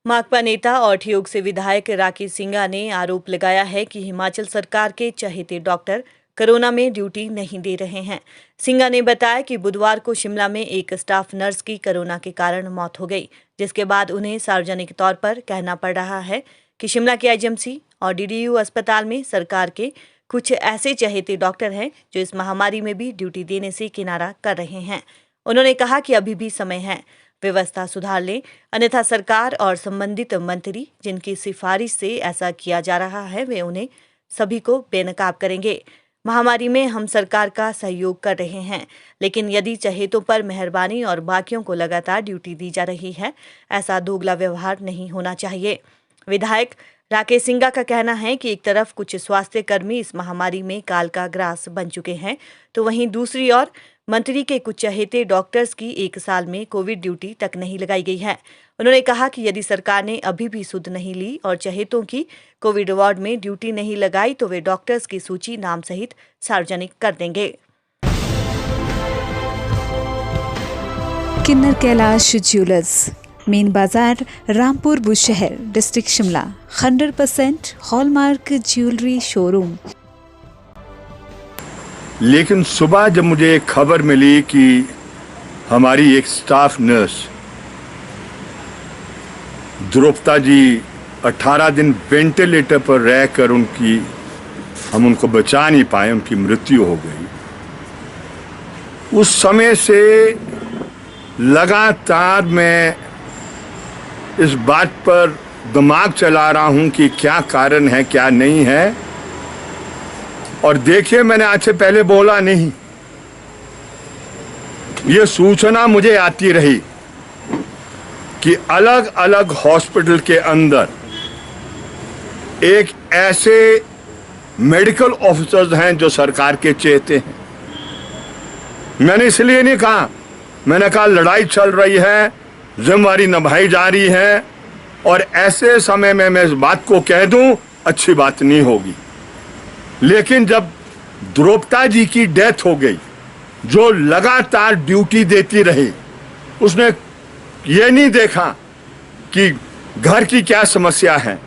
माकपा नेता और ठियोग से विधायक राकेश सिंघा ने आरोप लगाया है कि हिमाचल सरकार के चहेते डॉक्टर कोरोना में ड्यूटी नहीं दे रहे हैं। सिंघा ने बताया कि बुधवार को शिमला में एक स्टाफ नर्स की कोरोना के कारण मौत हो गई, जिसके बाद उन्हें सार्वजनिक तौर पर कहना पड़ रहा है कि शिमला के आईजीएमसी और डीडीयू अस्पताल में सरकार के कुछ ऐसे चहेते डॉक्टर हैं जो इस महामारी में भी ड्यूटी देने से किनारा कर रहे हैं। उन्होंने कहा कि अभी भी समय है, व्यवस्था सुधार लें, अन्यथा सरकार और संबंधित मंत्री जिनकी सिफारिश से ऐसा किया जा रहा है वे उन्हें सभी को बेनकाब करेंगे। महामारी में हम सरकार का सहयोग कर रहे हैं, लेकिन यदि चहेतों पर मेहरबानी और बाकियों को लगातार ड्यूटी दी जा रही है, ऐसा दोगला व्यवहार नहीं होना चाहिए। विधायक राकेश सिंघा का कहना है कि एक तरफ कुछ स्वास्थ्य कर्मी इस महामारी में काल का ग्रास बन चुके हैं, तो वहीं दूसरी ओर मंत्री के कुछ चहेते डॉक्टर्स की 1 साल में कोविड ड्यूटी तक नहीं लगाई गई है। उन्होंने कहा कि यदि सरकार ने अभी भी सुध नहीं ली और चहेतों की कोविड वार्ड में ड्यूटी नहीं लगाई तो वे डॉक्टर्स की सूची नाम सहित सार्वजनिक कर देंगे। किन्नर कैलाश ज्वेलर्स, मेन बाजार, Rampur Bushahr, district Shimla. 100% hallmark jewellery showroom. लेकिन सुबह जब मुझे एक खबर मिली कि हमारी एक स्टाफ नर्स द्रुपदा जी 18 दिन वेंटिलेटर पर रहकर हम उनको बचा नहीं पाए, उनकी मृत्यु हो गई। उस समय से लगातार मैं इस बात पर दिमाग चला रहा हूं कि क्या कारण है, क्या नहीं है। और देखिए, मैंने आज से पहले बोला नहीं, ये सूचना मुझे आती रही कि अलग अलग हॉस्पिटल के अंदर एक ऐसे मेडिकल ऑफिसर्स हैं जो सरकार के चहेते हैं। मैंने इसलिए नहीं कहा, मैंने कहा लड़ाई चल रही है, जिम्मेदारी निभाई जा रही है, और ऐसे समय में मैं इस बात को कह दूं अच्छी बात नहीं होगी। लेकिन जब द्रुपदा जी की डेथ हो गई, जो लगातार ड्यूटी देती रही, उसने ये नहीं देखा कि घर की क्या समस्या है,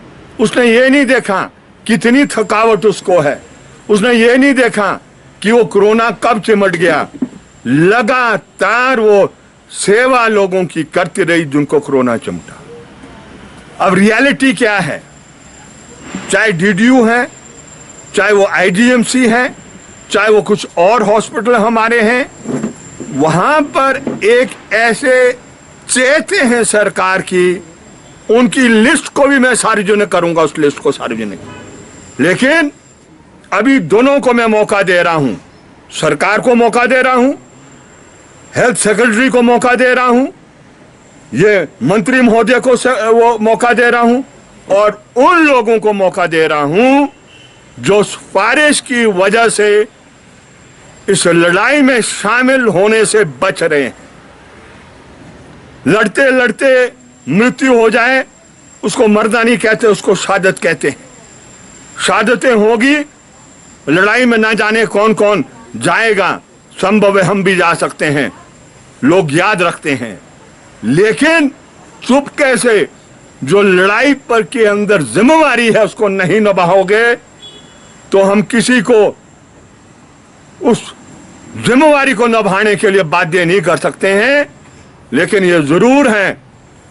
उसने ये नहीं देखा कितनी थकावट उसको है, उसने ये नहीं देखा कि वो कोरोना कब चिमट गया। लगातार वो सेवा लोगों की करती रही जिनको कोरोना चिमटा। अब रियलिटी क्या है, चाहे डीडीयू है, चाहे वो आईजीएमसी है, चाहे वो कुछ और हॉस्पिटल हमारे हैं, वहां पर एक ऐसे चहेते हैं सरकार की, उनकी लिस्ट को भी मैं सार्वजनिक करूंगा, उस लिस्ट को सार्वजनिक। लेकिन अभी दोनों को मैं मौका दे रहा हूं, सरकार को मौका दे रहा हूं, हेल्थ सेक्रेटरी को मौका दे रहा हूं, ये मंत्री महोदय को वो मौका दे रहा हूं, और उन लोगों को मौका दे रहा हूं जो सिफारिश की वजह से इस लड़ाई में शामिल होने से बच रहे हैं। लड़ते लड़ते मृत्यु हो जाए उसको मरना नहीं कहते, उसको शहादत कहते हैं। शहादतें होगी, लड़ाई में ना जाने कौन कौन जाएगा, संभव है हम भी जा सकते हैं, लोग याद रखते हैं। लेकिन चुपके से जो लड़ाई पर के अंदर जिम्मेवारी है उसको नहीं निभाओगे तो हम किसी को उस जिम्मेवारी को निभाने के लिए बाध्य नहीं कर सकते हैं। लेकिन ये जरूर है,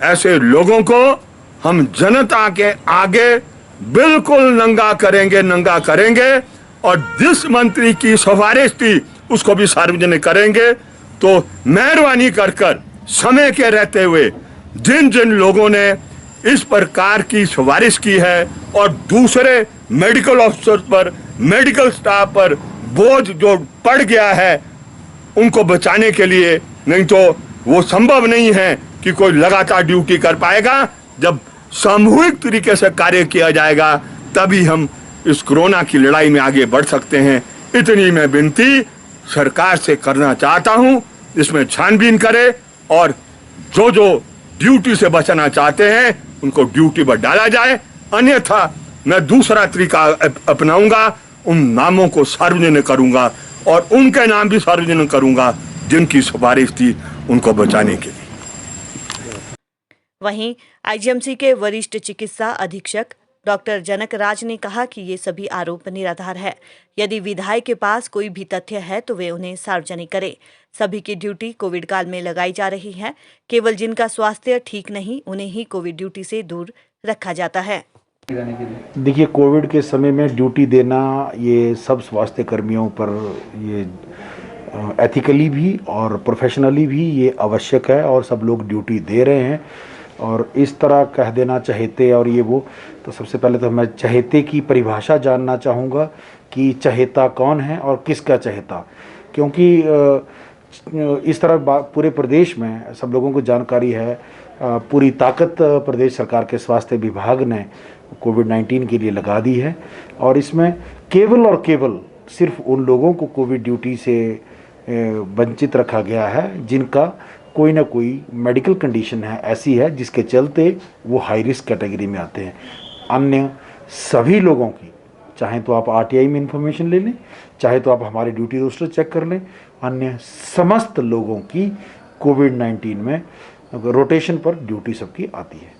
ऐसे लोगों को हम जनता के आगे बिल्कुल नंगा करेंगे, और जिस मंत्री की सिफारिश थी उसको भी सार्वजनिक करेंगे। तो मेहरबानी कर समय के रहते हुए जिन जिन लोगों ने इस प्रकार की सिफारिश की है और दूसरे मेडिकल ऑफिसर पर, मेडिकल स्टाफ पर बोझ जो पड़ गया है, उनको बचाने के लिए, नहीं तो वो संभव नहीं है कि कोई लगातार ड्यूटी कर पाएगा। जब सामूहिक तरीके से कार्य किया जाएगा तभी हम इस कोरोना की लड़ाई में आगे बढ़ सकते हैं। इतनी मैं विनती सरकार से करना चाहता हूं, इसमें छानबीन करे और जो जो ड्यूटी से बचना चाहते हैं उनको ड्यूटी पर डाला जाए, अन्यथा मैं दूसरा तरीका अपनाऊंगा, उन नामों को सार्वजनिक करूंगा और उनके नाम भी सार्वजनिक करूंगा जिनकी सिफारिश थी उनको बचाने के लिए। वहीं आईजीएमसी के वरिष्ठ चिकित्सा अधीक्षक डॉक्टर जनक राज ने कहा कि ये सभी आरोप निराधार है। यदि विधायक के पास कोई भी तथ्य है तो वे उन्हें सार्वजनिक करें। सभी की ड्यूटी कोविड काल में लगाई जा रही है। केवल जिनका स्वास्थ्य ठीक नहीं उन्हें ही कोविड ड्यूटी से दूर रखा जाता है। देखिए, कोविड के समय में ड्यूटी देना ये सब स्वास्थ्य कर्मियों पर ये एथिकली भी और प्रोफेशनली भी ये आवश्यक है और सब लोग ड्यूटी दे रहे हैं। और इस तरह कह देना चहेते और ये वो, तो सबसे पहले तो मैं चहेते की परिभाषा जानना चाहूँगा कि चहेता कौन है और किसका चहेता, क्योंकि इस तरह पूरे प्रदेश में सब लोगों को जानकारी है। पूरी ताकत प्रदेश सरकार के स्वास्थ्य विभाग ने कोविड-19 के लिए लगा दी है और इसमें केवल और केवल सिर्फ उन लोगों को कोविड ड्यूटी से वंचित रखा गया है जिनका कोई ना कोई मेडिकल कंडीशन है, ऐसी है जिसके चलते वो हाई रिस्क कैटेगरी में आते हैं। अन्य सभी लोगों की, चाहे तो आप आरटीआई में इंफॉर्मेशन ले लें, चाहे तो आप हमारे ड्यूटी रोस्टर चेक कर लें, अन्य समस्त लोगों की कोविड-19 में रोटेशन पर ड्यूटी सबकी आती है।